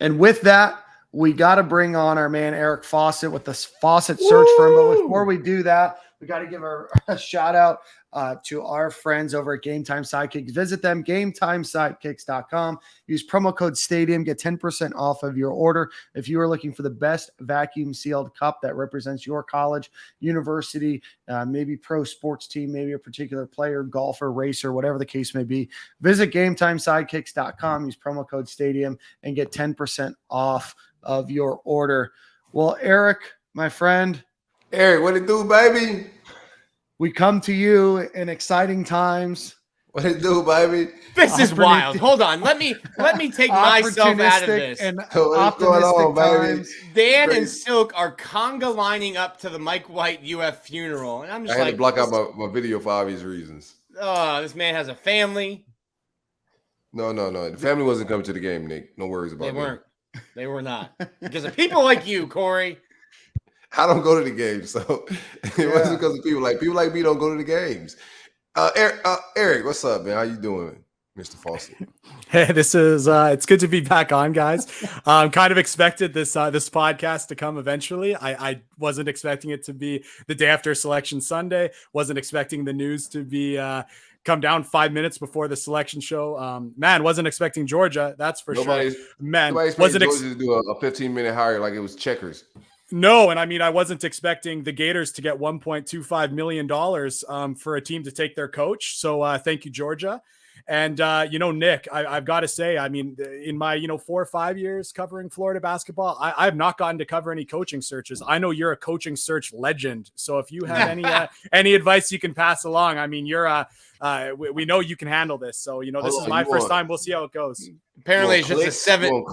And with that, we got to bring on our man Eric Fawcett with the Fawcett search firm. But before we do that, we got to give a shout out to our friends over at Game Time Sidekicks. Visit them, GameTimeSidekicks.com. Use promo code STADIUM. Get 10% off of your order. If you are looking for the best vacuum sealed cup that represents your college, university, maybe pro sports team, maybe a particular player, golfer, racer, whatever the case may be, visit GameTimeSidekicks.com. Use promo code STADIUM and get 10% off of your order. Well, Eric, my friend. Eric, what it do, baby? We come to you in exciting times. What it do, baby? This is wild. Hold on. Let me take myself out of this. And what's going on, times. baby? Dan and Silk are conga lining up to the Mike White UF funeral. And I'm just I had to block out my video for obvious reasons. Oh, this man has a family. No. The family wasn't coming to the game, Nick. No worries about that. They were not. Because of people like you, Corey. I don't go to the games, so it wasn't because of people like me don't go to the games. Eric, what's up, man? How you doing, Mr. Fawcett? Hey, this is it's good to be back on, guys. Kind of expected this podcast to come eventually. I wasn't expecting it to be the day after Selection Sunday. Wasn't expecting the news to be come down 5 minutes before the selection show. Wasn't expecting Georgia. That's for sure. Nobody's wasn't Georgia to do a 15-minute hire like it was checkers. No, and I mean, I wasn't expecting the Gators to get $1.25 million for a team to take their coach. So thank you, Georgia. And, Nick, I've got to say, I mean, in my, 4 or 5 years covering Florida basketball, I have not gotten to cover any coaching searches. I know you're a coaching search legend. So if you have any advice you can pass along, I mean, you're we know you can handle this. So, this is my first time. We'll see how it goes. Apparently it's just a 7.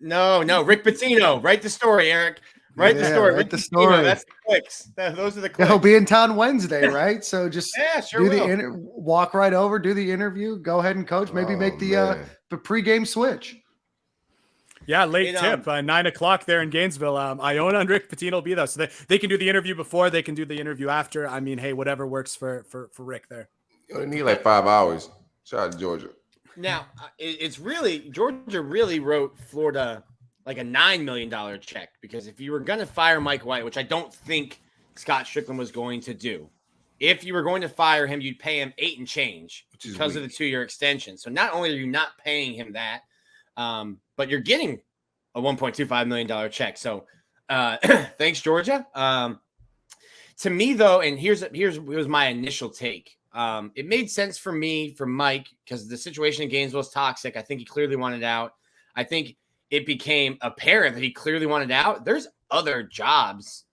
No, Rick Pitino. Write the story, Eric. Write the story. Write the story. That's the clicks. Those are the clicks. He'll be in town Wednesday, right? So just sure walk right over, do the interview, go ahead and coach. Maybe make the pregame switch. Yeah, late tip. 9:00 there in Gainesville. Iona and Rick Pitino will be there, so they can do the interview before. They can do the interview after. I mean, hey, whatever works for Rick there. You only need like 5 hours. Shout out to Georgia. Now, it's really Georgia really wrote Florida like a $9 million check, because if you were going to fire Mike White, which I don't think Scott Strickland was going to do, if you were going to fire him, you'd pay him 8 and change because of the 2-year extension. So not only are you not paying him that, but you're getting a $1.25 million check. So thanks, Georgia. To me, though, and here's my initial take. It made sense for Mike, because the situation in Gainesville is toxic. I think he clearly wanted out. I think it became apparent that he clearly wanted out. There's other jobs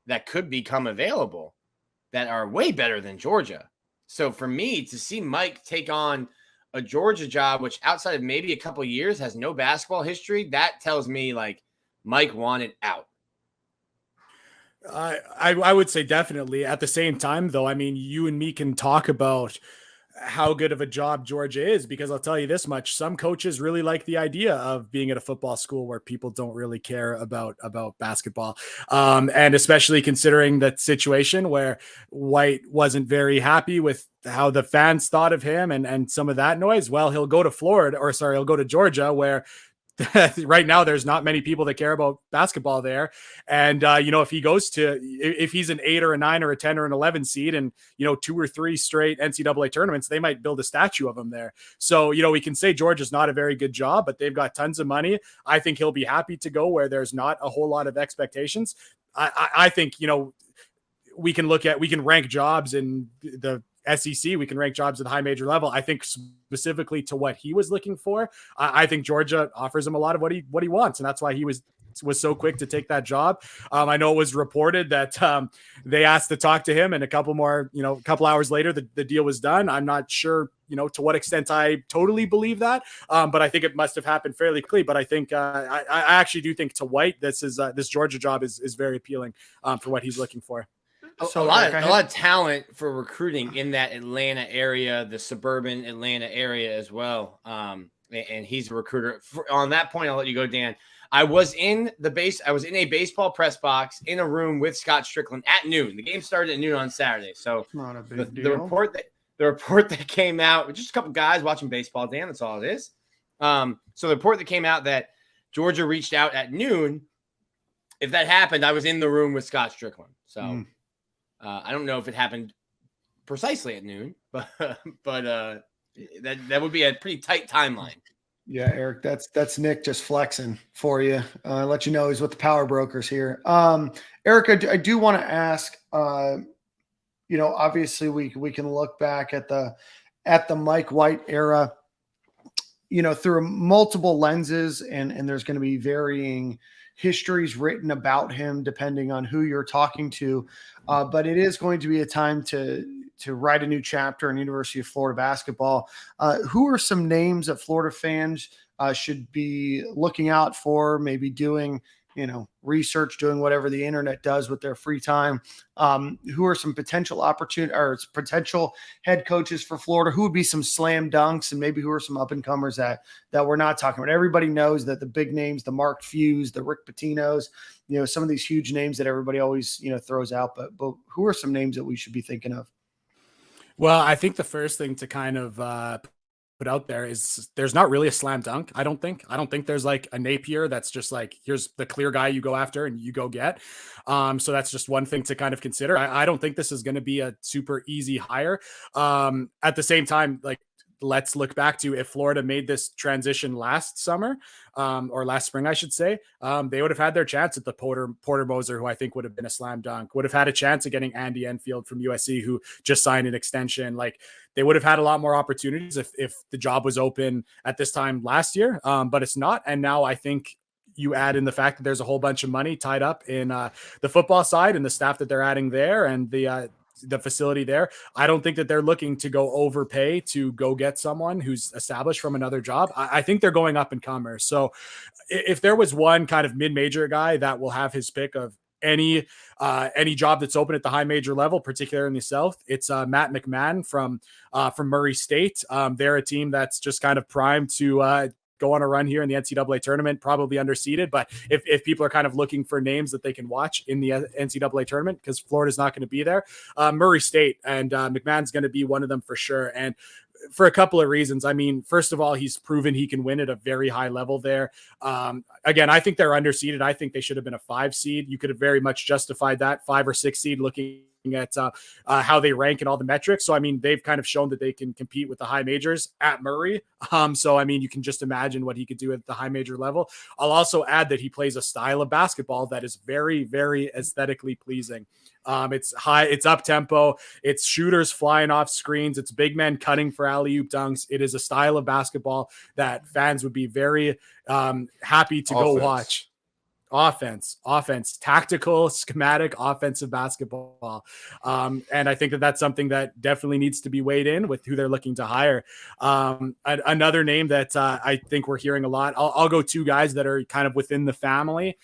that could become available that are way better than Georgia. So for me to see Mike take on a Georgia job, which outside of maybe a couple of years has no basketball history, that tells me like Mike wanted out. I would say definitely. At the same time, though, I mean, you and me can talk about how good of a job Georgia is, because I'll tell you this much: some coaches really like the idea of being at a football school where people don't really care about basketball, and especially considering that situation where White wasn't very happy with how the fans thought of him and some of that noise. Well, he'll go to Georgia, where right now there's not many people that care about basketball there. And, if he's an 8 or a 9 or a 10 or an 11 seed and, 2 or 3 straight NCAA tournaments, they might build a statue of him there. So, we can say Georgia's not a very good job, but they've got tons of money. I think he'll be happy to go where there's not a whole lot of expectations. I think, we can rank jobs in the SEC. We can rank jobs at the high major level. I think specifically to what he was looking for, I think Georgia offers him a lot of what he wants. And that's why he was so quick to take that job. I know it was reported that they asked to talk to him, and a couple hours later, the deal was done. I'm not sure, to what extent I totally believe that. But I think it must have happened fairly quickly. But I think I actually do think to White, this Georgia job is very appealing for what he's looking for. So a lot of talent for recruiting in that Atlanta area, the suburban Atlanta area as well. And he's a recruiter. On that point, I'll let you go, Dan. I was in a baseball press box in a room with Scott Strickland at noon. The game started at noon on Saturday. So not a big deal. The report that came out, just a couple guys watching baseball, Dan, that's all it is. So the report that came out that Georgia reached out at noon, if that happened, I was in the room with Scott Strickland. So I don't know if it happened precisely at noon, but that would be a pretty tight timeline. Yeah, Eric, that's Nick just flexing for you. Let you know he's with the power brokers here. Eric, I do want to ask, obviously we can look back at the Mike White era, through multiple lenses, and there's going to be varying histories written about him depending on who you're talking to. But it is going to be a time to write a new chapter in University of Florida basketball. Who are some names that Florida fans should be looking out for, maybe doing, research, doing whatever the internet does with their free time? Who are some potential opportunity or potential head coaches for Florida? Who would be some slam dunks, and maybe who are some up and comers that we're not talking about? Everybody knows that the big names, the Mark Fews, the Rick Pittinos, some of these huge names that everybody always, throws out, but who are some names that we should be thinking of? Well, I think the first thing to kind of put out there is there's not really a slam dunk. I don't think there's like a Napier that's just like, here's the clear guy you go after and you go get. So that's just one thing to kind of consider. I don't think this is going to be a super easy hire. At the same time, like, let's look back to if Florida made this transition last summer, or last spring, I should say, they would have had their chance at the Porter Moser, who I think would have been a slam dunk, would have had a chance at getting Andy Enfield from USC, who just signed an extension. Like, they would have had a lot more opportunities if the job was open at this time last year, but it's not. And now I think you add in the fact that there's a whole bunch of money tied up in the football side and the staff that they're adding there and the facility there. I don't think that they're looking to go overpay to go get someone who's established from another job. I think they're going up and comers. So if there was one kind of mid-major guy that will have his pick of any job that's open at the high major level, particularly in the South, it's Matt McMahon from Murray State. They're a team that's just kind of primed to go on a run here in the NCAA tournament, probably underseeded. But if people are kind of looking for names that they can watch in the NCAA tournament, because Florida's not going to be there, Murray State and McMahon's going to be one of them for sure. And for a couple of reasons. I mean, first of all, he's proven he can win at a very high level there. Again, I think they're underseeded. I think they should have been a 5 seed. You could have very much justified that 5 or 6 seed looking at how they rank and all the metrics. So, I mean, they've kind of shown that they can compete with the high majors at Murray. So, I mean, you can just imagine what he could do at the high major level. I'll also add that he plays a style of basketball that is very, very aesthetically pleasing. It's high, it's up tempo, it's shooters flying off screens, it's big men cutting for alley-oop dunks. It is a style of basketball that fans would be very happy to go watch. Offense, tactical, schematic, offensive basketball. And I think that that's something that definitely needs to be weighed in with who they're looking to hire. Another name that I think we're hearing a lot, I'll go 2 guys that are kind of within the family.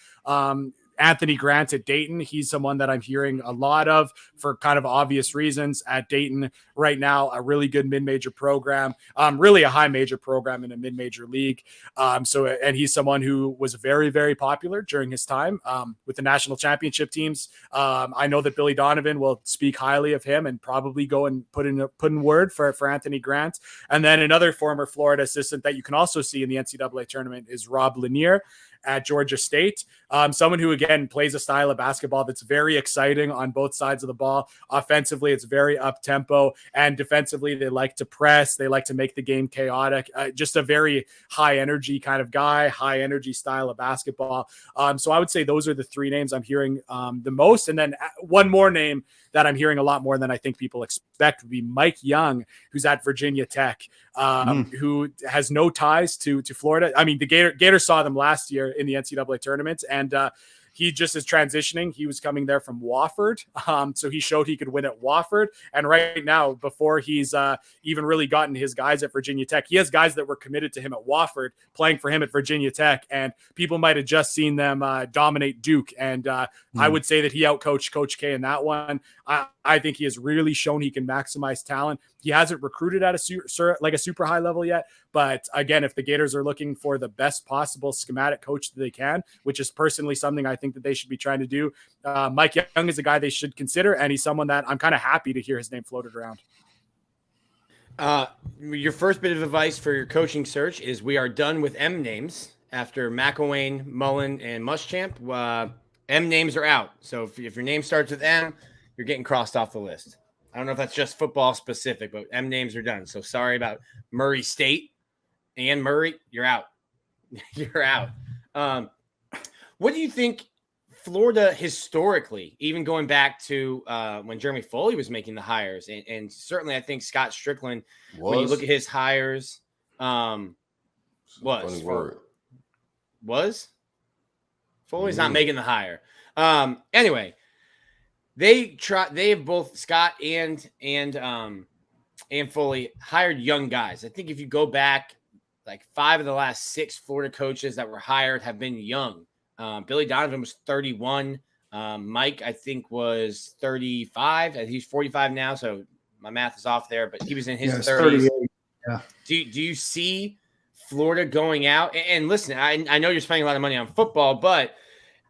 Anthony Grant at Dayton. He's someone that I'm hearing a lot of for kind of obvious reasons at Dayton right now, a really good mid-major program, really a high major program in a mid-major league. And he's someone who was very, very popular during his time with the national championship teams. I know that Billy Donovan will speak highly of him and probably go and put in word for Anthony Grant. And then another former Florida assistant that you can also see in the NCAA tournament is Rob Lanier at Georgia State. Someone who, again, plays a style of basketball that's very exciting on both sides of the ball. Offensively, it's very up-tempo, and defensively, they like to press. They like to make the game chaotic. Just a very high-energy kind of guy, high-energy style of basketball. So I would say those are the 3 names I'm hearing the most. And then one more name that I'm hearing a lot more than I think people expect would be Mike Young, who's at Virginia Tech, who has no ties to Florida. I mean, the Gators saw them last year in the NCAA tournament, and he just is transitioning. He was coming there from Wofford. So he showed he could win at Wofford. And right now, before he's even really gotten his guys at Virginia Tech, he has guys that were committed to him at Wofford playing for him at Virginia Tech. And people might have just seen them dominate Duke. And I would say that he outcoached Coach K in that one. I think he has really shown he can maximize talent. He hasn't recruited at a super high level yet. But again, if the Gators are looking for the best possible schematic coach that they can, which is personally something I think that they should be trying to do, Mike Young is a guy they should consider. And he's someone that I'm kind of happy to hear his name floated around. Your first bit of advice for your coaching search is we are done with M names after McElwain, Mullen, and Muschamp. M names are out. So if your name starts with M, you're getting crossed off the list. I don't know if that's just football specific, but M names are done. So sorry about Murray State and Murray. You're out. You're out. What do you think Florida historically, even going back to when Jeremy Foley was making the hires, and certainly I think Scott Strickland, when you look at his hires, was Foley's not making the hire. Anyway, they have both Scott and Foley hired young guys. I think if you go back, like 5 of the last 6 Florida coaches that were hired have been young. Billy Donovan was 31. Mike, I think, was 35. He's 45 now, so my math is off there, but he was in his 30s. Yeah. Do you see Florida going out? And listen, I know you're spending a lot of money on football, but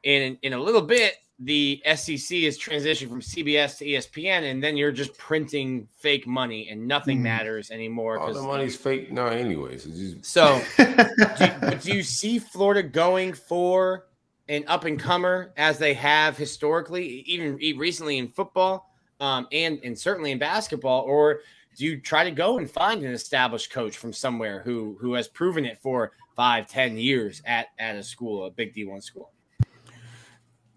in a little bit, the SEC is transitioning from CBS to ESPN, and then you're just printing fake money, and nothing matters anymore. All the money's fake now, anyways. So, do you see Florida going for an up-and-comer as they have historically, even recently in football, and certainly in basketball, or do you try to go and find an established coach from somewhere who has proven it for 5-10 years at a school, a big D1 school?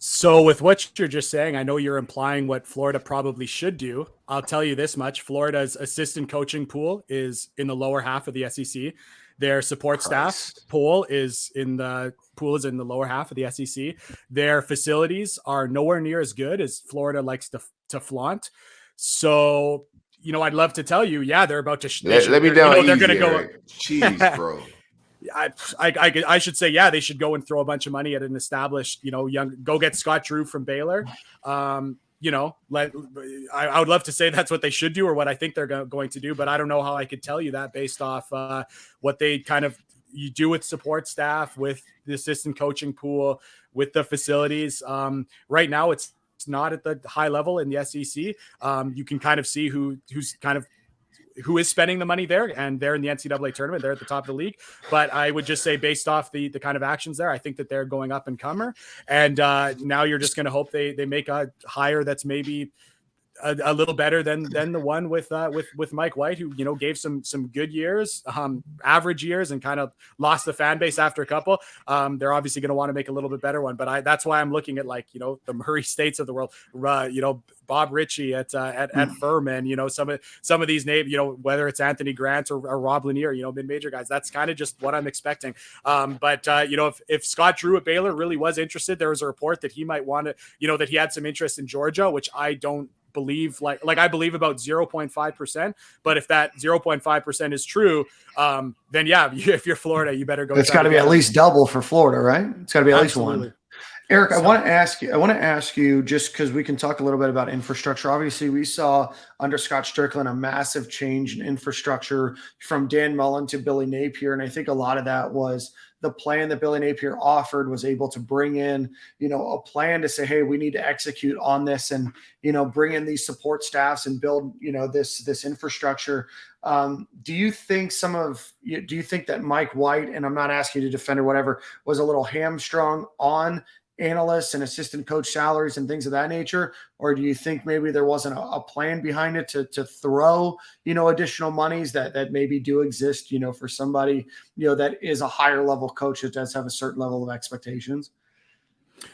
So with what you're just saying, I know you're implying what Florida probably should do. I'll tell you this much. Florida's assistant coaching pool is in the lower half of the SEC. Their support staff pool is in the lower half of the SEC. Their facilities are nowhere near as good as Florida likes to flaunt. So, I'd love to tell you, yeah, they're about to. Let me down. They're going to go. Jeez, bro. I should say, yeah, they should go and throw a bunch of money at an established, go get Scott Drew from Baylor. I would love to say that's what they should do or what I think they're going to do, but I don't know how I could tell you that based off what they you do with support staff, with the assistant coaching pool, with the facilities. Right now, it's not at the high level in the SEC. You can kind of see who is spending the money there, and they're in the NCAA tournament. They're at the top of the league. But I would just say, based off the kind of actions there, I think that they're going up and comer. And now you're just going to hope they make a hire that's maybe a little better than the one with Mike White, who gave some good years, average years, and kind of lost the fan base after a couple. They're obviously going to want to make a little bit better one, but that's why I'm looking at the Murray States of the world, Bob Ritchie at Furman, some of these names, whether it's Anthony Grant or Rob Lanier, mid-major guys. That's kind of just what I'm expecting. But if Scott Drew at Baylor really was interested, there was a report that he might want to, that he had some interest in Georgia, which I don't believe, like I believe about 0.5%, but if that 0.5% is true, then yeah, if you're Florida, you better go. It's got to be at least double for Florida, right? It's got to be at least one. Eric, I want to ask you, just because we can talk a little bit about infrastructure. Obviously, we saw under Scott Strickland a massive change in infrastructure from Dan Mullen to Billy Napier, and I think a lot of that was the plan that Billy Napier offered was able to bring in, a plan to say, hey, we need to execute on this and, bring in these support staffs and build, this infrastructure. Do you think that Mike White, and I'm not asking you to defend or whatever, was a little hamstrung on analysts and assistant coach salaries and things of that nature? Or do you think maybe there wasn't a plan behind it to throw, additional monies that maybe do exist, for somebody, that is a higher level coach that does have a certain level of expectations?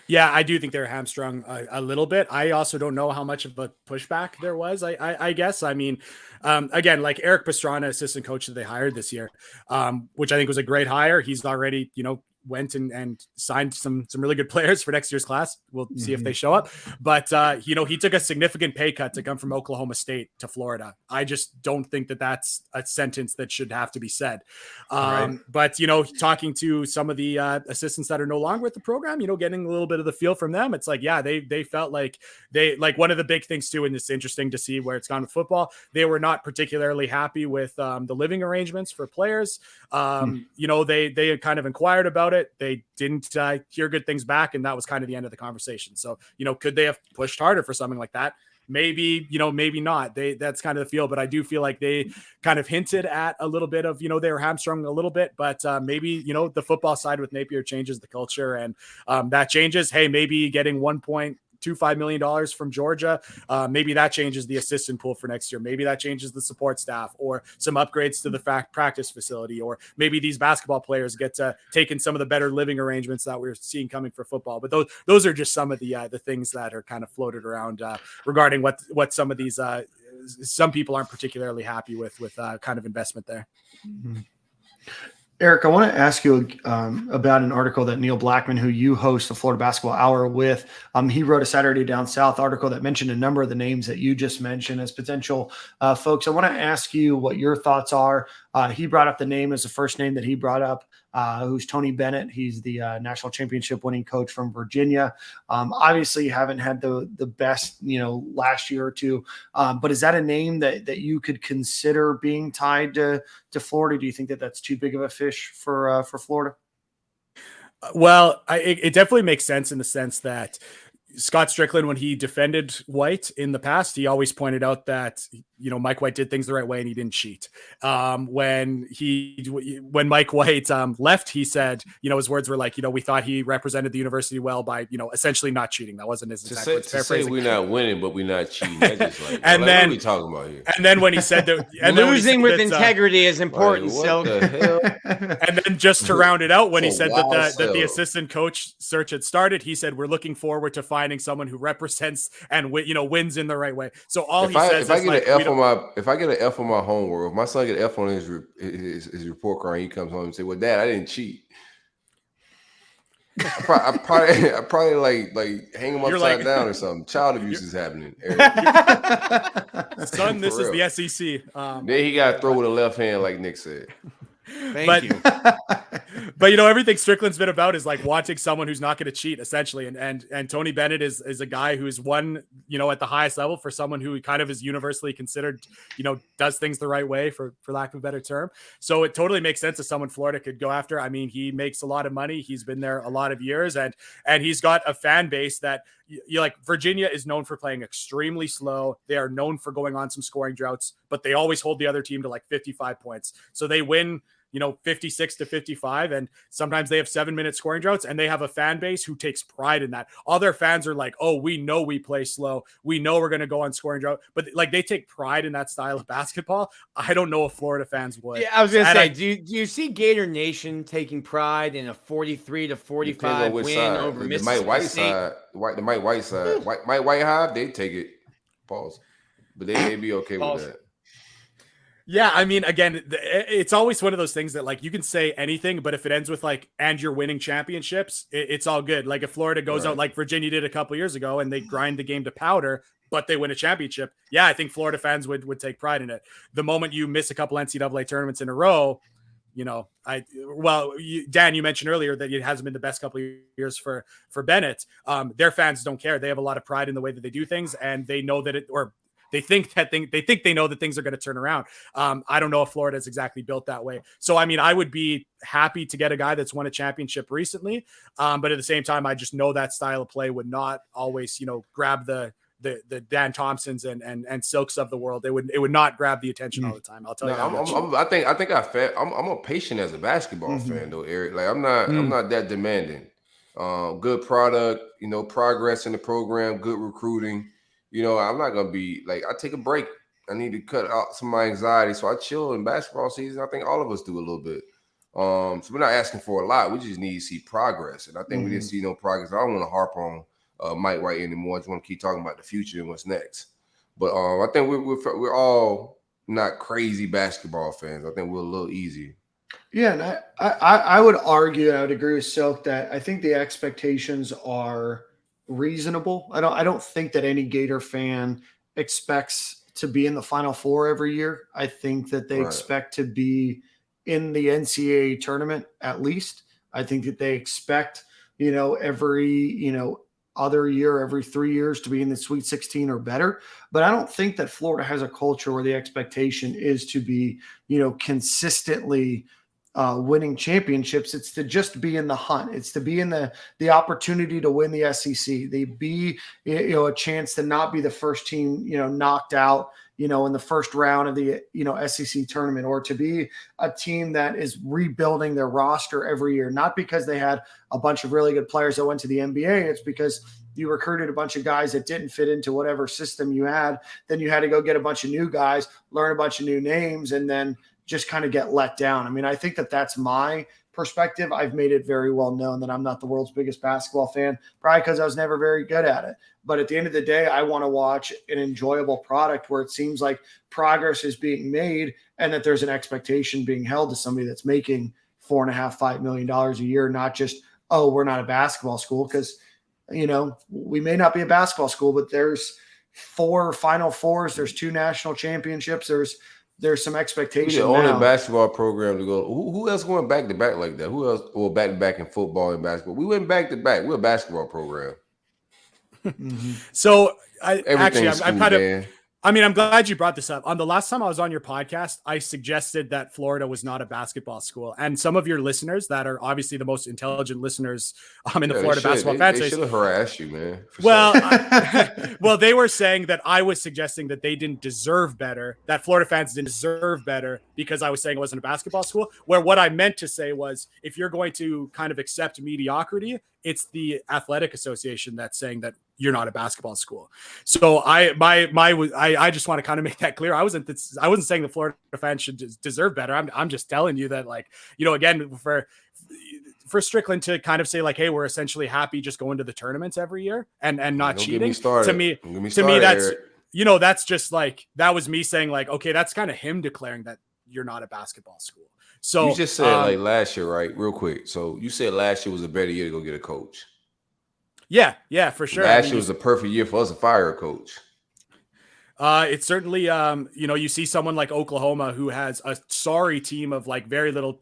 Yeah, I do think they're hamstrung a little bit. I also don't know how much of a pushback there was. I guess. I mean, again, like Eric Pastrana, assistant coach that they hired this year, which I think was a great hire. He's already, went and signed some really good players for next year's class. We'll see if they show up. But, he took a significant pay cut to come from Oklahoma State to Florida. I just don't think that that's a sentence that should have to be said. Right. But, talking to some of the assistants that are no longer with the program, getting a little bit of the feel from them, it's like, yeah, they felt like one of the big things too, and it's interesting to see where it's gone with football. They were not particularly happy with the living arrangements for players. They kind of inquired about it. They didn't hear good things back, and that was kind of the end of the conversation. So, could they have pushed harder for something like that? maybe, maybe not. That's kind of the feel, but I do feel like they kind of hinted at a little bit of, they were hamstrung a little bit, but maybe, the football side with Napier changes the culture, and that changes. Hey, maybe getting $1.25 million from Georgia. Maybe that changes the assistant pool for next year. Maybe that changes the support staff, or some upgrades to the practice facility, or maybe these basketball players get to take in some of the better living arrangements that we're seeing coming for football. But those are just some of the things that are kind of floated around regarding what some of these some people aren't particularly happy with kind of investment there. Mm-hmm. Eric, I want to ask you about an article that Neil Blackman, who you host the Florida Basketball Hour with, he wrote a Saturday Down South article that mentioned a number of the names that you just mentioned as potential folks. I want to ask you what your thoughts are. He brought up the name as the first name that he brought up, who's Tony Bennett. He's the national championship winning coach from Virginia. Obviously, you haven't had the best, last year or two. But is that a name that you could consider being tied to Florida? Do you think that that's too big of a fish for Florida? Well, it definitely makes sense in the sense that Scott Strickland, when he defended White in the past, he always pointed out that, Mike White did things the right way and he didn't cheat. When Mike White left, he said, his words were like, we thought he represented the university well by, essentially not cheating. That wasn't his exact words. To say we're not winning, but we're not cheating. That's just like, and what are we talking about here? And then when he said that, losing with integrity is important. What the hell? And then just to round it out, when he said that the assistant coach search had started, he said, we're looking forward to finding someone who represents and wins in the right way. So if I get an F on my homework, if my son get an F on his report card, and he comes home and say, "Well, Dad, I didn't cheat." I probably like hang him upside down or something. Child abuse is happening. Son, this is the SEC. Then he got to throw with a left hand, like Nick said. Thank you. But everything Strickland's been about is like wanting someone who's not going to cheat, essentially. And Tony Bennett is a guy who's won, at the highest level for someone who kind of is universally considered, does things the right way, for lack of a better term. So it totally makes sense as someone Florida could go after. I mean, he makes a lot of money. He's been there a lot of years, and he's got a fan base that Virginia is known for playing extremely slow. They are known for going on some scoring droughts, but they always hold the other team to like 55 points. So they win 56 to 55. And sometimes they have 7-minute scoring droughts, and they have a fan base who takes pride in that. All their fans are like, oh, we know we play slow. We know we're going to go on scoring drought, but like they take pride in that style of basketball. I don't know if Florida fans would. Yeah, I was going to say, do you see Gator Nation taking pride in a 43 to 45 win side. over the Mississippi Mike White State? side, the Mike White side, Mike White Hive, they take it. Pause. But they be okay with that. Yeah, I mean, again, it's always one of those things that like you can say anything, but if it ends with like, and you're winning championships, it's all good. Like if Florida goes out like Virginia did a couple years ago and they grind the game to powder, but they win a championship. Yeah, I think Florida fans would take pride in it. The moment you miss a couple NCAA tournaments in a row, Dan, you mentioned earlier that it hasn't been the best couple of years for Bennett. Their fans don't care. They have a lot of pride in the way that they do things, and they know that they think they know that things are going to turn around. I don't know if Florida is exactly built that way. So, I mean, I would be happy to get a guy that's won a championship recently. But at the same time, I just know that style of play would not always, grab the Dan Thompsons and Silks of the world. It would not grab the attention all the time. I'll tell you that. I'm a patient as a basketball fan though, Eric. Like I'm not that demanding. Good product, progress in the program, good recruiting. I'm not going to be like, I take a break. I need to cut out some of my anxiety. So I chill in basketball season. I think all of us do a little bit. So we're not asking for a lot. We just need to see progress. And I think we didn't see no progress. I don't want to harp on Mike White anymore. I just want to keep talking about the future and what's next. But I think we're all not crazy basketball fans. I think we're a little easy. Yeah, and I would argue, and I would agree with Silk, that I think the expectations are reasonable. I don't think that any Gator fan expects to be in the Final Four every year. I think that they expect to be in the NCAA tournament at least. I think that they expect, every, other year, every 3 years to be in the Sweet 16 or better. But I don't think that Florida has a culture where the expectation is to be, consistently winning championships. It's to just be in the hunt. It's to be in the opportunity to win the SEC. They be, a chance to not be the first team, knocked out, in the first round of the, SEC tournament, or to be a team that is rebuilding their roster every year, not because they had a bunch of really good players that went to the NBA. It's because you recruited a bunch of guys that didn't fit into whatever system you had. Then you had to go get a bunch of new guys, learn a bunch of new names, and then just kind of get let down. I mean, I think that's my perspective. I've made it very well known that I'm not the world's biggest basketball fan, probably because I was never very good at it. But at the end of the day, I want to watch an enjoyable product where it seems like progress is being made and that there's an expectation being held to somebody that's making $4.5 million, $5 million a year, not just, oh, we're not a basketball school. Because, we may not be a basketball school, but there's 4 Final Fours, there's 2 national championships, there's some expectation. We're the only basketball program to go. Who else going back to back like that? Who else back to back in football and basketball? We went back to back. We're a basketball program. Mm-hmm. So I'm glad you brought this up. On the last time I was on your podcast, I suggested that Florida was not a basketball school. And some of your listeners that are obviously the most intelligent listeners in the Florida basketball fan space. They should have harassed you, man. Well, they were saying that I was suggesting that they didn't deserve better, that Florida fans didn't deserve better because I was saying it wasn't a basketball school, where what I meant to say was, if you're going to kind of accept mediocrity, it's the athletic association that's saying that you're not a basketball school. So I just want to kind of make that clear. I wasn't saying the Florida fans should deserve better. I'm just telling you that, again, for Strickland to kind of say hey, we're essentially happy just going to the tournaments every year and not cheating. To me, that's, Eric. That's just that was me saying okay, that's kind of him declaring that you're not a basketball school. So you just said last year, right? Real quick. So you said last year was a better year to go get a coach. Yeah, for sure. Last year was a perfect year for us to fire a coach. It's certainly, you see someone like Oklahoma who has a sorry team of very little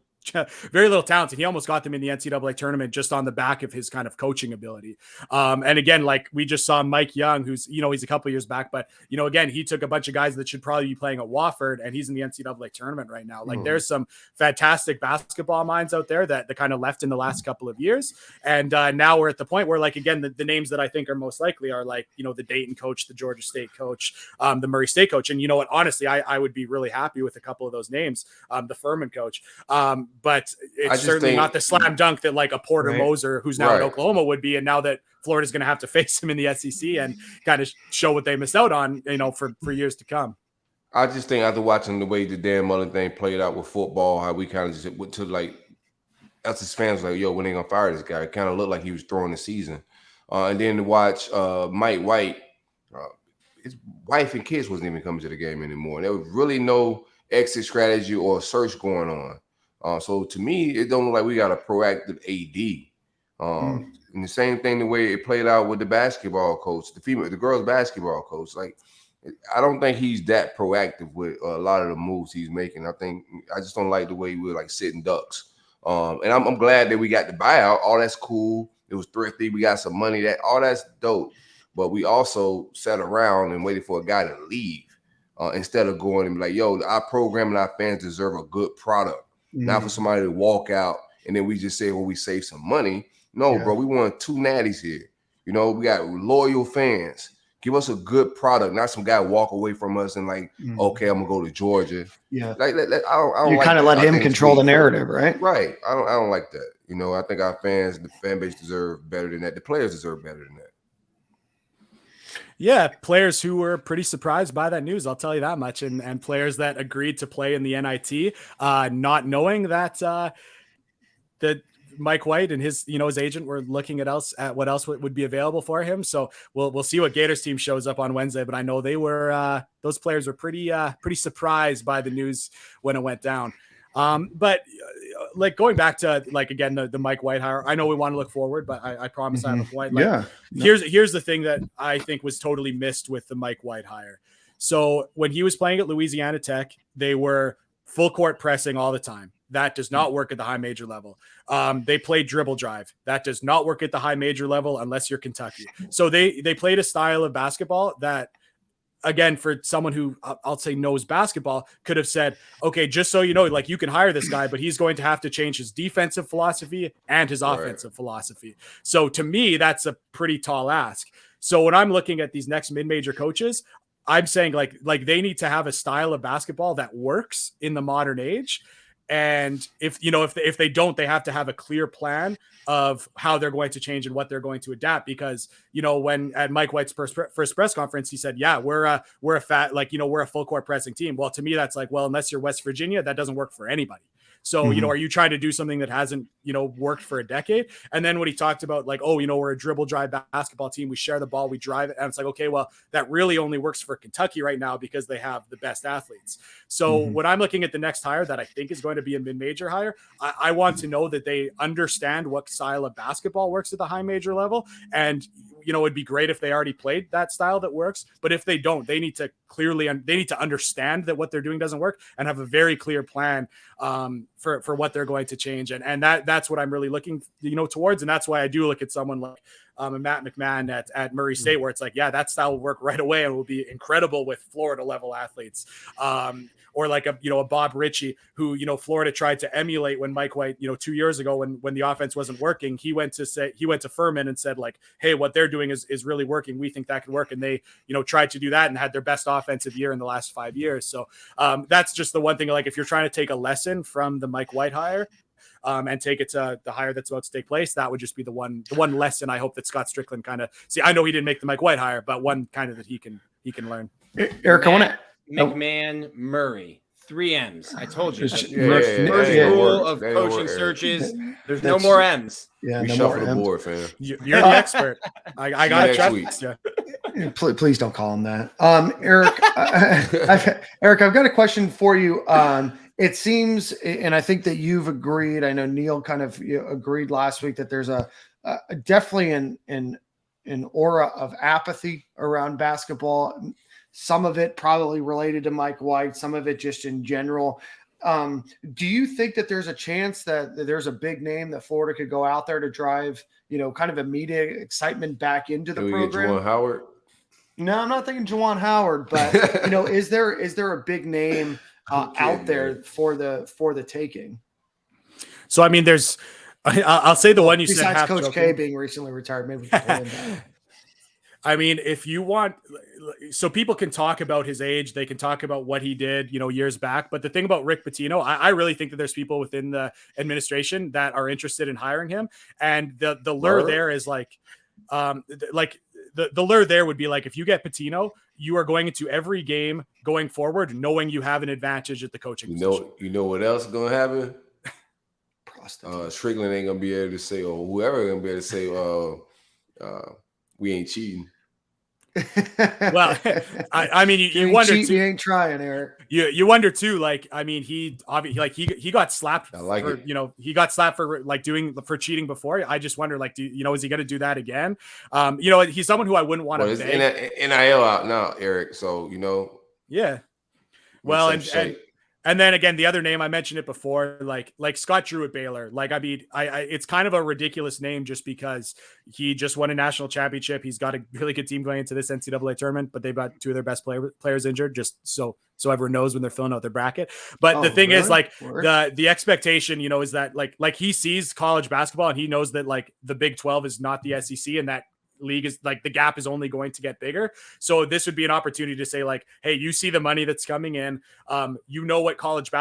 talent, and he almost got them in the NCAA tournament just on the back of his kind of coaching ability. And again, we just saw Mike Young, who's, he's a couple years back, but, again, he took a bunch of guys that should probably be playing at Wofford, and he's in the NCAA tournament right now. There's some fantastic basketball minds out there that kind of left in the last couple of years. And now we're at the point where, again, the names that I think are most likely are the Dayton coach, the Georgia State coach, the Murray State coach. And you know what, honestly, I would be really happy with a couple of those names, the Furman coach. But it's certainly not the slam dunk that a Porter Moser, who's now in Oklahoma, would be. And now that Florida's going to have to face him in the SEC and kind of show what they missed out on, for years to come. I just think after watching the way the Dan Mullen thing played out with football, how we kind of just went to us as fans yo, when they gonna fire this guy? It kind of looked like he was throwing the season. And then to watch Mike White, his wife and kids wasn't even coming to the game anymore. There was really no exit strategy or search going on. So to me, it don't look like we got a proactive AD. And the same thing, the way it played out with the basketball coach, the girls basketball coach. I don't think he's that proactive with a lot of the moves he's making. I just don't like the way we're sitting ducks. And I'm glad that we got the buyout. All that's cool. It was thrifty. We got some money. All that's dope. But we also sat around and waited for a guy to leave instead of going and be yo, our program and our fans deserve a good product. Not for somebody to walk out and then we just say, well, we save some money. No, bro, we won 2 natties here. We got loyal fans. Give us a good product, not some guy walk away from us and okay, I'm gonna go to Georgia. Yeah, I don't. You kind of let him control the narrative, right? Right. I don't like that. I think our fans, the fan base, deserve better than that. The players deserve better than that. Yeah, players who were pretty surprised by that news, I'll tell you that much, and players that agreed to play in the NIT, not knowing that that Mike White and his agent were looking at what else would be available for him. So we'll see what Gators team shows up on Wednesday. But I know they were those players were pretty surprised by the news when it went down. But going back to again the Mike White hire, I know we want to look forward, but I promise I have a point. Here's the thing that I think was totally missed with the Mike White hire. So when he was playing at Louisiana Tech, they were full court pressing all the time. That does not work at the high major level. They played dribble drive. That does not work at the high major level unless you're Kentucky. So they played a style of basketball that again, for someone who I'll say knows basketball, could have said, okay, just so you know, like you can hire this guy, but he's going to have to change his defensive philosophy and his offensive philosophy. So to me, that's a pretty tall ask. So when I'm looking at these next mid-major coaches, I'm saying like they need to have a style of basketball that works in the modern age. And if they don't, they have to have a clear plan of how they're going to change and what they're going to adapt. Because, when at Mike White's first press conference, he said, yeah, we're a full court pressing team. Well, to me, that's like, well, unless you're West Virginia, that doesn't work for anybody. So, are you trying to do something that hasn't, worked for a decade? And then when he talked about like, oh, we're a dribble drive basketball team, we share the ball, we drive it. And it's like, okay, well, that really only works for Kentucky right now because they have the best athletes. So when I'm looking at the next hire that I think is going to be a mid-major hire, I want to know that they understand what style of basketball works at the high major level. And, it'd be great if they already played that style that works. But if they don't, they need to understand that what they're doing doesn't work and have a very clear plan for what they're going to change. And that's what I'm really looking, towards. And that's why I do look at someone like Matt McMahon at Murray State, where it's like, yeah, that style will work right away and will be incredible with Florida level athletes. Or like a Bob Ritchie who, Florida tried to emulate when Mike White, 2 years ago when the offense wasn't working, he went to Furman and said like, hey, what they're doing is really working. We think that could work. And they, tried to do that and had their best offensive year in the last 5 years. So that's just the one thing, like if you're trying to take a lesson from the Mike White hire, and take it to the hire that's about to take place, that would just be the one lesson I hope that Scott Strickland kind of see. I know he didn't make the Mike White hire, but one kind of that he can learn. Eric, I want to McMahon, Murray, 3 M's. I told you. First rule of coaching searches. There's no more M's. Yeah, we shuffle the board, fam. You're the expert. I got to trust. Please don't call him that. Eric, Eric, I've got a question for you. It seems, and I think that you've agreed, I know Neil kind of agreed last week that there's a definitely an aura of apathy around basketball. Some of it probably related to Mike White, some of it just in general. Do you think that there's a chance that there's a big name that Florida could go out there to drive, kind of immediate excitement back into the program? Juwan Howard? No, I'm not thinking Juwan Howard, but is there a big name out there for the taking? So I mean, I'll say the one you said. Besides Coach K being recently retired, maybe we can pull him back. I mean, if you want, so people can talk about his age, they can talk about what he did, years back. But the thing about Rick Pitino, I really think that there's people within the administration that are interested in hiring him. And the lure there is like the lure there would be like, if you get Pitino, you are going into every game going forward, knowing you have an advantage at the coaching position. You know what else is going to happen? Strickland ain't going to be able to say, or whoever going to be able to say, we ain't cheating. Well, I mean, you wonder too. You ain't trying, Eric. You wonder too. Like, I mean, he got slapped. He got slapped for cheating before. I just wonder, like, is he going to do that again? He's someone who I wouldn't want to. Well, it's NIL out now, Eric. So Yeah. Well, and then again, the other name I mentioned it before, like Scott Drew at Baylor. Like, I mean, it's kind of a ridiculous name just because he just won a national championship. He's got a really good team going into this NCAA tournament, but they've got 2 of their best players injured, just so everyone knows when they're filling out their bracket. But the thing is, like, the expectation, is that like he sees college basketball and he knows that like the Big 12 is not the SEC, and that league is like the gap is only going to get bigger. So this would be an opportunity to say like, hey, you see the money that's coming in. What college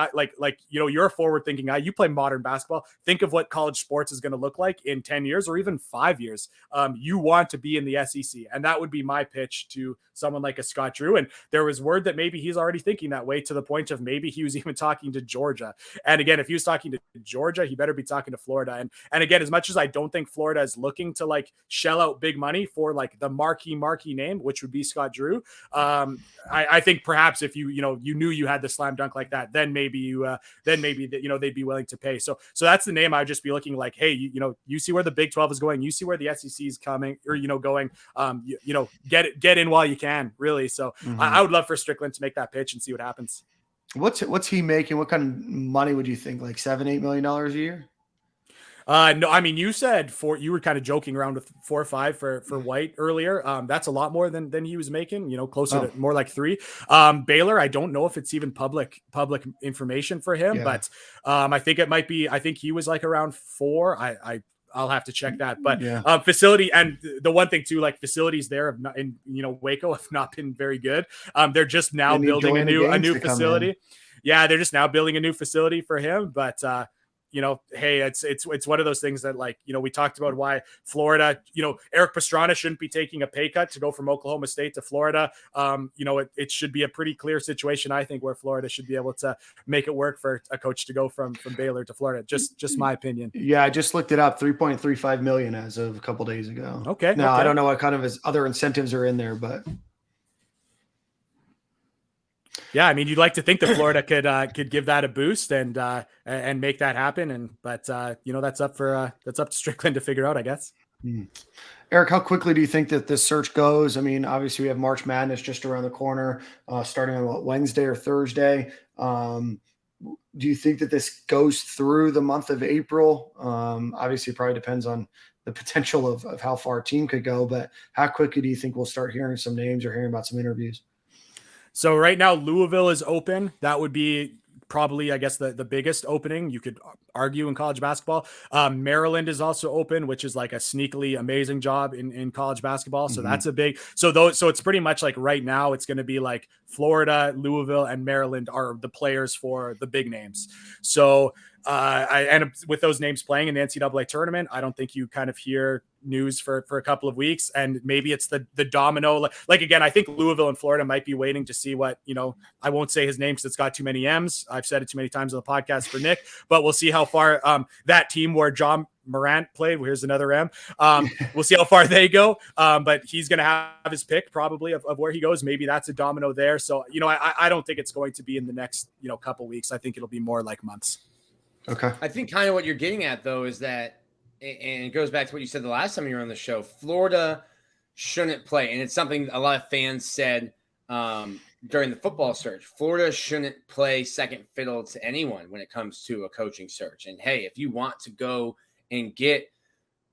you're a forward thinking guy. You play modern basketball. Think of what college sports is going to look like in 10 years or even 5 years. You want to be in the SEC. And that would be my pitch to someone like a Scott Drew. And there was word that maybe he's already thinking that way, to the point of maybe he was even talking to Georgia. And again, if he was talking to Georgia, he better be talking to Florida. And again, as much as I don't think Florida is looking to like shell out big money for like the marquee name, which would be Scott Drew, I think perhaps if you knew you had the slam dunk like that, then maybe they'd be willing to pay. So that's the name I would just be looking like, hey, you see where the Big 12 is going, you see where the SEC is coming or going, get in while you can, really. So I would love for Strickland to make that pitch and see what happens. What's he making? What kind of money would you think? Like $7-8 million a year? No, I mean, you said you were kind of joking around with 4 or 5 for White earlier. That's a lot more than he was making, closer to more like 3. Baylor, I don't know if it's even public information for him, but I think it might be. I think he was like around 4. I'll have to check that, but facility, and the one thing too, like facilities there have not in Waco have not been very good. They're just now building a new facility. Yeah, they're just now building a new facility for him, but hey, it's one of those things that, like, we talked about why Florida, Eric Pastrana shouldn't be taking a pay cut to go from Oklahoma State to Florida. It should be a pretty clear situation, I think, where Florida should be able to make it work for a coach to go from Baylor to Florida. Just my opinion. Yeah, I just looked it up, $3.35 million as of a couple days ago. Okay. Now, I don't know what kind of his other incentives are in there, but yeah, I mean, you'd like to think that Florida could give that a boost and make that happen, but that's up to Strickland to figure out, I guess. Eric, how quickly do you think that this search goes? I mean, obviously we have March Madness just around the corner, starting on Wednesday or Thursday. Do you think that this goes through the month of April? Obviously, it probably depends on the potential of how far a team could go, but how quickly do you think we'll start hearing some names or hearing about some interviews? So right now, Louisville is open. That would be probably, I guess, the biggest opening you could argue in college basketball. Maryland is also open, which is like a sneakily amazing job in college basketball. So that's a big, so it's pretty much like right now it's going to be like Florida, Louisville, and Maryland are the players for the big names. So I end up with those names playing in the NCAA tournament. I don't think you kind of hear news for a couple of weeks, and maybe it's the domino. Like again, I think Louisville and Florida might be waiting to see what, I won't say his name because it's got too many M's. I've said it too many times on the podcast for Nick, but we'll see how far that team where John Morant played, here's another M. We'll see how far they go. But he's going to have his pick probably of where he goes. Maybe that's a domino there. So, I don't think it's going to be in the next, couple weeks. I think it'll be more like months. Okay. I think kind of what you're getting at, though, is that, and it goes back to what you said the last time you were on the show, Florida shouldn't play. And it's something a lot of fans said during the football search. Florida shouldn't play second fiddle to anyone when it comes to a coaching search. And, hey, if you want to go and get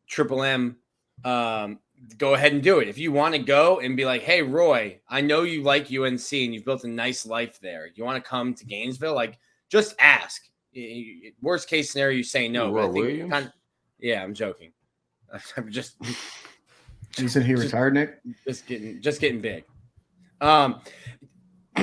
Triple M, go ahead and do it. If you want to go and be like, hey, Roy, I know you like UNC and you've built a nice life there. You want to come to Gainesville? Like, just ask. Worst case scenario, you say no. Roy Williams? Yeah, I'm joking. I'm just. Isn't he retired, Nick? Just getting big.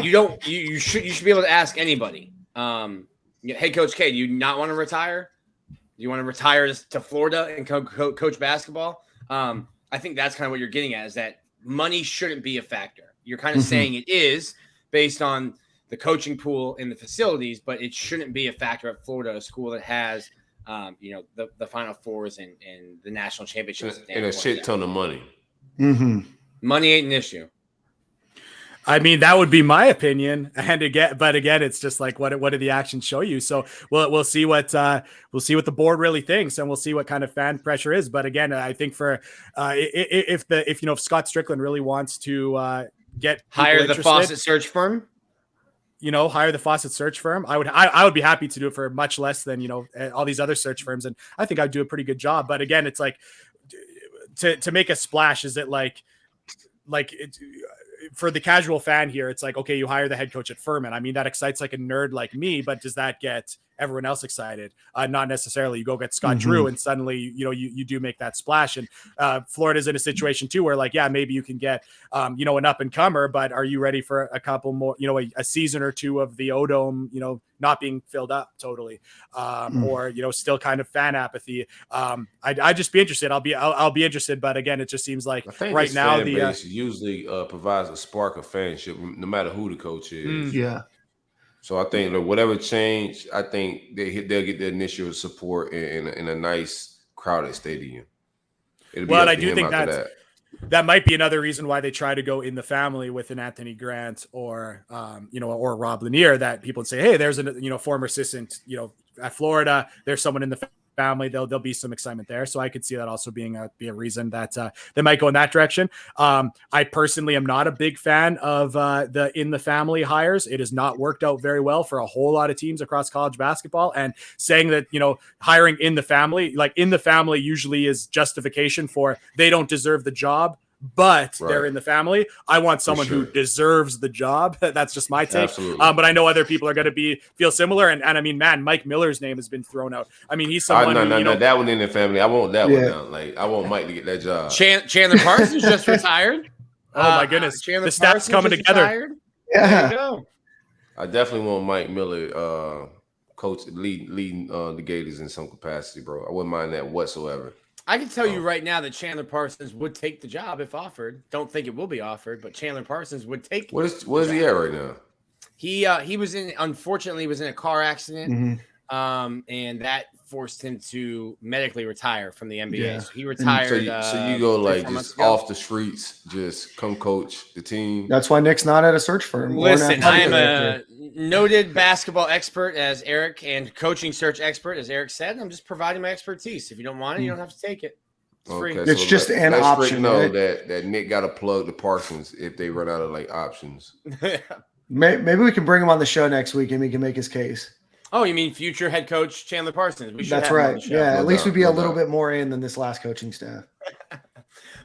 You should be able to ask anybody. Hey, Coach K, do you not want to retire? Do you want to retire to Florida and coach basketball? I think that's kind of what you're getting at, is that money shouldn't be a factor. You're kind of saying it is based on the coaching pool and the facilities, but it shouldn't be a factor at Florida, a school that has, the Final Fours and the national championships. And a shit ton of money. Money ain't an issue. I mean, that would be my opinion. And again, it's just like, what do the actions show you? So we'll see what the board really thinks, and we'll see what kind of fan pressure is. But again, I think for if Scott Strickland really wants to hire the Fawcett search firm. Hire the Fawcett search firm. I would be happy to do it for much less than, all these other search firms. And I think I'd do a pretty good job. But again, it's like to make a splash. Is it like for the casual fan here, it's like, okay, you hire the head coach at Furman. I mean, that excites like a nerd like me, but does that get everyone else excited? Not necessarily. You go get Scott Drew and suddenly, you do make that splash. And Florida's in a situation too, where like, yeah, maybe you can get, an up and comer, but are you ready for a couple more, a season or two of the O-Dome, not being filled up totally, or, still kind of fan apathy. I'd just be interested. I'll be interested. But again, it just seems like right now the base usually provides a spark of fanship, no matter who the coach is. Yeah. So I think whatever change, I think they'll get the initial support in a nice crowded stadium. Well, I do think that might be another reason why they try to go in the family with an Anthony Grant or or Rob Lanier, that people would say, hey, there's a former assistant at Florida. There's someone in the family, there'll be some excitement there. So I could see that also being a reason that they might go in that direction. I personally am not a big fan of the in the family hires. It has not worked out very well for a whole lot of teams across college basketball. And saying that, hiring in the family, like in the family usually is justification for they don't deserve the job, but they're in the family. I want someone who deserves the job. That's just my take. But I know other people are going to feel similar. And I mean, man, Mike Miller's name has been thrown out. I mean, he's someone no, that one in the family. I want that one now. Like, I want Mike to get that job. Chandler Parsons just retired. Oh my goodness. The stats coming together. Retired. Yeah. There you go. I definitely want Mike Miller, coach, leading the Gators in some capacity, bro. I wouldn't mind that whatsoever. I can tell you right now that Chandler Parsons would take the job if offered. Don't think it will be offered, but Chandler Parsons would take. What is he at right now? He was unfortunately was in a car accident, and that forced him to medically retire from the NBA. Yeah. So he retired. So you go like just off the streets, just come coach the team. That's why Nick's not at a search firm. Listen, I am a noted basketball expert as Eric and coaching search expert as Eric said. I'm just providing my expertise. If you don't want it, you don't have to take it. It's free. It's just an option. Know that Nick got to plug the Parsons if they run out of like options. Maybe we can bring him on the show next week and he can make his case. Oh, you mean future head coach Chandler Parsons? That's right. Yeah, at least we'd be a little bit more in than this last coaching staff.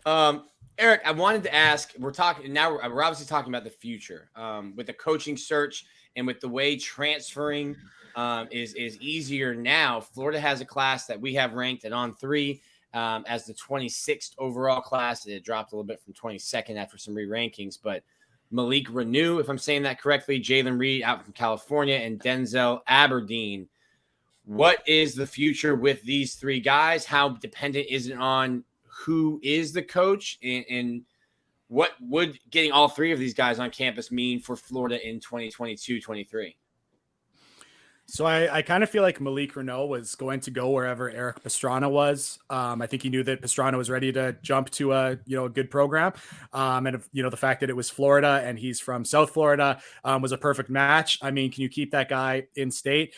Eric, I wanted to ask. We're obviously talking about the future with the coaching search and with the way transferring is easier now. Florida has a class that we have ranked at on 3 as the 26th overall class. It dropped a little bit from 22nd after some re-rankings, but Malik Renew, if I'm saying that correctly, Jalen Reed out from California, and Denzel Aberdeen. What is the future with these 3 guys? How dependent is it on who is the coach? And what would getting all 3 of these guys on campus mean for Florida in 2022-23? So I kind of feel like Malik Reneau was going to go wherever Eric Pastrana was. I think he knew that Pastrana was ready to jump to a good program. And the fact that it was Florida and he's from South Florida was a perfect match. I mean, can you keep that guy in state?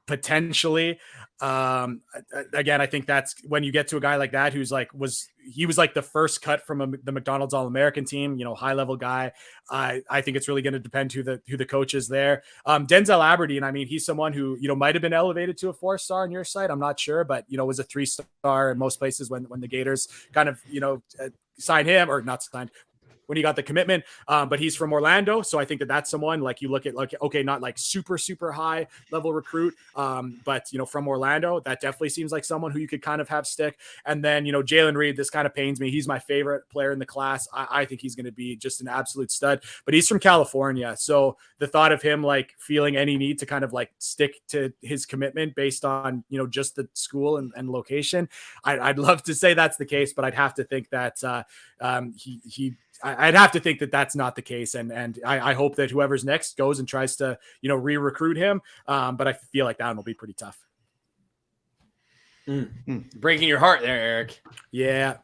Potentially. Again, I think that's when you get to a guy like that who's like was the first cut from the McDonald's All-American team, high level guy. I think it's really going to depend who the coach is there. Denzel Aberdeen, I mean, he's someone who might have been elevated to a 4-star on your site. I'm not sure, but was a 3-star in most places when the Gators kind of signed him, or not signed, when he got the commitment, but he's from Orlando. So I think that's someone like you look at, like, okay, not like super, super high level recruit, but, from Orlando, that definitely seems like someone who you could kind of have stick. And then, Jalen Reed, this kind of pains me. He's my favorite player in the class. I think he's going to be just an absolute stud, but he's from California. So the thought of him like feeling any need to kind of like stick to his commitment based on, just the school and location, I'd love to say that's the case, but I'd have to think that I'd have to think that that's not the case. And I hope that whoever's next goes and tries to, re-recruit him. But I feel like that one will be pretty tough. Breaking your heart there, Eric. Yeah.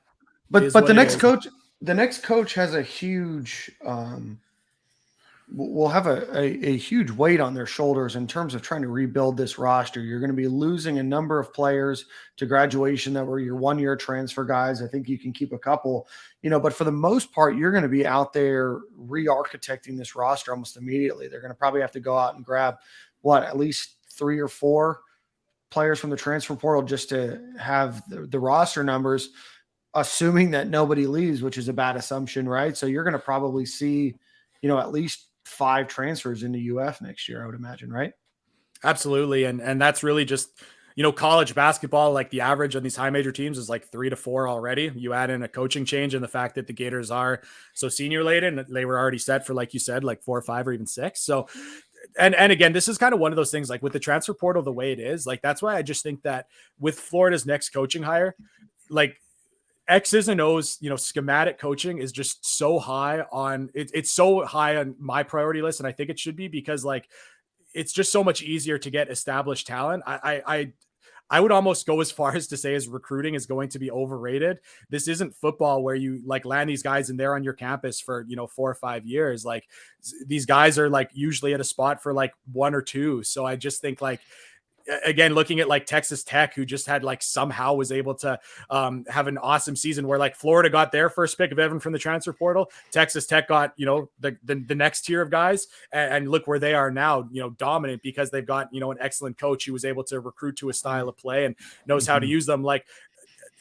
But the next coach has a huge, will have a huge weight on their shoulders in terms of trying to rebuild this roster. You're going to be losing a number of players to graduation that were your 1-year transfer guys. I think you can keep a couple, but for the most part, you're going to be out there re-architecting this roster almost immediately. They're going to probably have to go out and grab at least 3 or 4 players from the transfer portal just to have the roster numbers, assuming that nobody leaves, which is a bad assumption, right? So you're going to probably see, at least 5 transfers into UF next year, I would imagine, right? Absolutely. And that's really just, college basketball, like the average on these high major teams is like 3 to 4 already. You add in a coaching change and the fact that the Gators are so senior laden, they were already set for, like you said, like 4 or 5 or even 6. So, and again, this is kind of one of those things, like with the transfer portal, the way it is, like, that's why I just think that with Florida's next coaching hire, like, X's and O's, schematic coaching is just so high on it. It's so high on my priority list. And I think it should be because like, it's just so much easier to get established talent. I would almost go as far as to say as recruiting is going to be overrated. This isn't football where you like land these guys and they're on your campus for, 4 or 5 years. Like these guys are like usually at a spot for like 1 or 2. So I just think like, again, looking at like Texas Tech, who just had like somehow was able to have an awesome season where like Florida got their first pick of everyone from the transfer portal. Texas Tech got, the next tier of guys, and look where they are now, dominant because they've got, an excellent coach who was able to recruit to a style of play and knows how to use them. Like,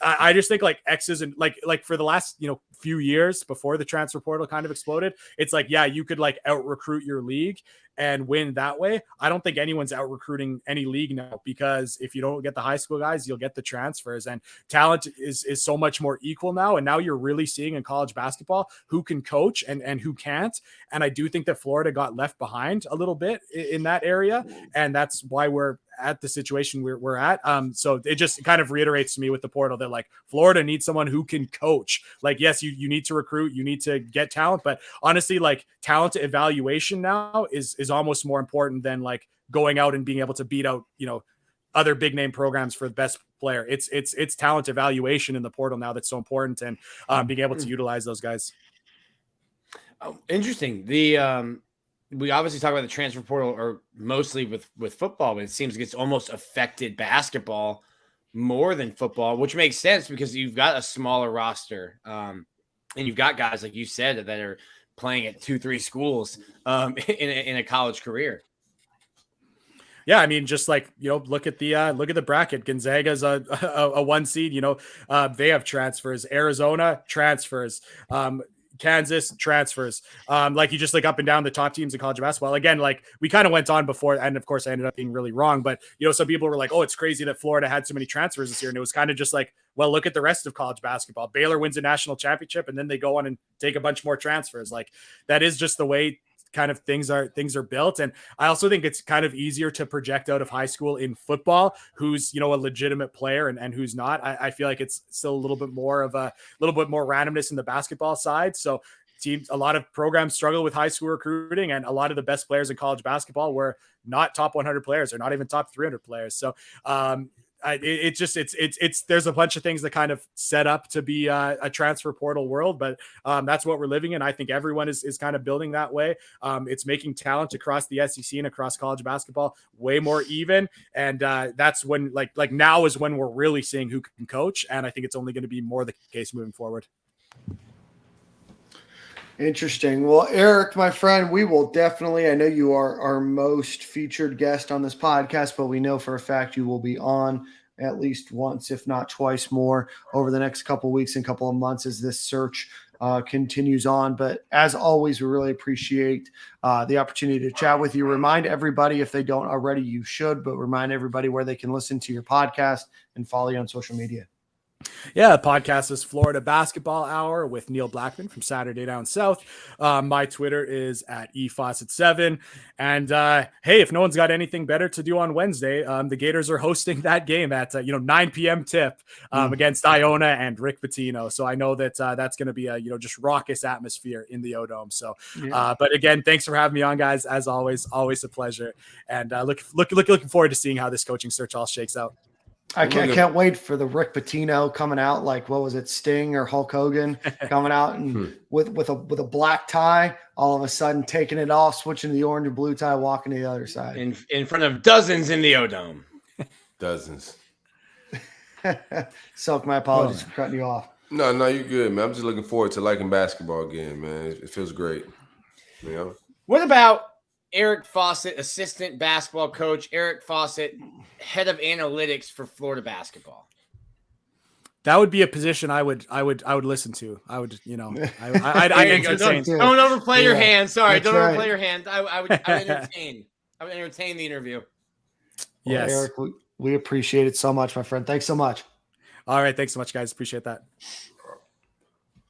I just think like X's and like for the last, few years before the transfer portal kind of exploded, it's like, yeah, you could like out recruit your league and win that way. I don't think anyone's out recruiting any league now, because if you don't get the high school guys, you'll get the transfers, and talent is so much more equal now. And now you're really seeing in college basketball who can coach and who can't. And I do think that Florida got left behind a little bit in that area. And that's why we're at the situation we're at. So it just kind of reiterates to me with the portal that like Florida needs someone who can coach. Like, yes, you need to recruit, you need to get talent, but honestly, like talent evaluation now is almost more important than like going out and being able to beat out, other big name programs for the best player. It's talent evaluation in the portal now that's so important, and being able to utilize those guys. Oh, interesting. We obviously talk about the transfer portal, or mostly with football, but it seems like it's almost affected basketball more than football, which makes sense because you've got a smaller roster, and you've got guys like you said that are playing at 2-3 schools in a college career. Yeah, I mean, just like, look at the bracket. Gonzaga's a 1 seed. They have transfers. Arizona transfers. Kansas transfers. Like you just like up and down the top teams in college basketball. Again, like we kind of went on before, and of course I ended up being really wrong. But some people were like, "Oh, it's crazy that Florida had so many transfers this year," and it was kind of just like, well, look at the rest of college basketball. Baylor wins a national championship, and then they go on and take a bunch more transfers. Like that is just the way kind of things are built. And I also think it's kind of easier to project out of high school in football who's, a legitimate player and who's not. I feel like it's still a little bit more randomness in the basketball side. So a lot of programs struggle with high school recruiting, and a lot of the best players in college basketball were not top 100 players or not even top 300 players. So, there's a bunch of things that kind of set up to be a transfer portal world, but that's what we're living in. I think everyone is kind of building that way. It's making talent across the SEC and across college basketball way more even. And that's when like now is when we're really seeing who can coach. And I think it's only going to be more the case moving forward. Interesting. Well, Eric, my friend, we will definitely, I know you are our most featured guest on this podcast, but we know for a fact you will be on at least once, if not twice more, over the next couple of weeks and couple of months as this search continues on. But as always, we really appreciate the opportunity to chat with you. Remind everybody, if they don't already, you should, but remind everybody where they can listen to your podcast and follow you on social media. Yeah, the podcast is Florida Basketball Hour with Neil Blackman from Saturday Down South. My Twitter is at efawcett7. And hey, if no one's got anything better to do on Wednesday, the Gators are hosting that game at 9 p.m. tip against Iona and Rick Pitino. So I know that that's going to be a just raucous atmosphere in the O-Dome. So, but again, thanks for having me on, guys. As always a pleasure. And looking forward to seeing how this coaching search all shakes out. I can't wait for the Rick Pitino coming out, like what was it, Sting or Hulk Hogan coming out and with a black tie, all of a sudden taking it off, switching to the orange and blue tie, walking to the other side in front of dozens in the O-Dome. Dozens. Silk, my apologies for cutting you off. No, you're good, man. I'm just looking forward to liking basketball again, man. It feels great. What about Eric Fawcett, assistant basketball coach? Eric Fawcett, head of analytics for Florida basketball. That would be a position I would listen to. I would, I'd entertain. Don't overplay your hand. Sorry, don't overplay your hand. I would entertain. I would entertain the interview. Yes, Eric, we appreciate it so much, my friend. Thanks so much. All right, thanks so much, guys. Appreciate that.